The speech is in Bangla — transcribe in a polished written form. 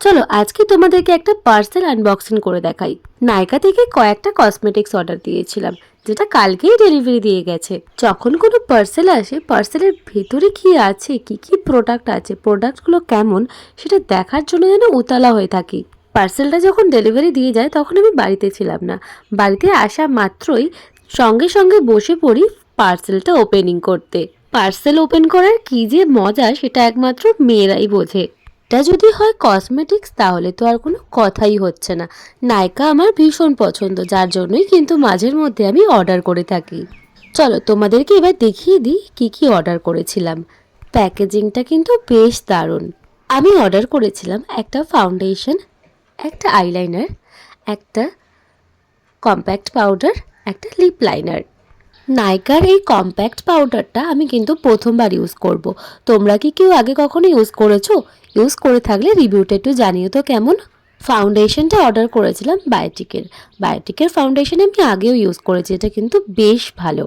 চলো আজকে তোমাদেরকে একটা পার্সেল আনবক্সিং করে দেখাই। নাইকা থেকে কয়েকটা কসমেটিক্স অর্ডার দিয়েছিলাম, যেটা কালকেই ডেলিভারি দিয়ে গেছে। যখন কোনো পার্সেল আসে, পার্সেলের ভেতরে কি আছে, কি কি প্রোডাক্ট আছে, প্রোডাক্টগুলো কেমন, সেটা দেখার জন্য যেন উতলা হয়ে থাকি। পার্সেলটা যখন ডেলিভারি দিয়ে যায় তখন আমি বাড়িতে ছিলাম না। বাড়িতে আসা মাত্রই সঙ্গে সঙ্গে বসে পড়ি পার্সেলটা ওপেনিং করতে। পার্সেল ওপেন করার কি যে মজা, সেটা একমাত্র মেয়েরাই বোঝে। এটা যদি হয় কসমেটিক্স তাহলে তো আর কোনো কথাই হচ্ছে না। নাইকা আমার ভীষণ পছন্দ, যার জন্যই কিন্তু মাঝের মধ্যে আমি অর্ডার করে থাকি। চলো তোমাদেরকে এবার দেখিয়ে দিই কি কি অর্ডার করেছিলাম। প্যাকেজিংটা কিন্তু বেশ দারুণ। আমি অর্ডার করেছিলাম একটা ফাউন্ডেশন, একটা আইলাইনার, একটা কম্প্যাক্ট পাউডার, একটা লিপ লাইনার। নাইকার এই কম্প্যাক্ট পাউডারটা আমি কিন্তু প্রথমবার ইউজ করব। তোমরা কি কেউ আগে কখনো ইউজ করেছো? ইউজ করে থাকলে রিভিউটা একটু জানিও তো কেমন। ফাউন্ডেশনটা অর্ডার করেছিলাম বায়োটিকের ফাউন্ডেশন আমি আগেও ইউজ করেছি, এটা কিন্তু বেশ ভালো।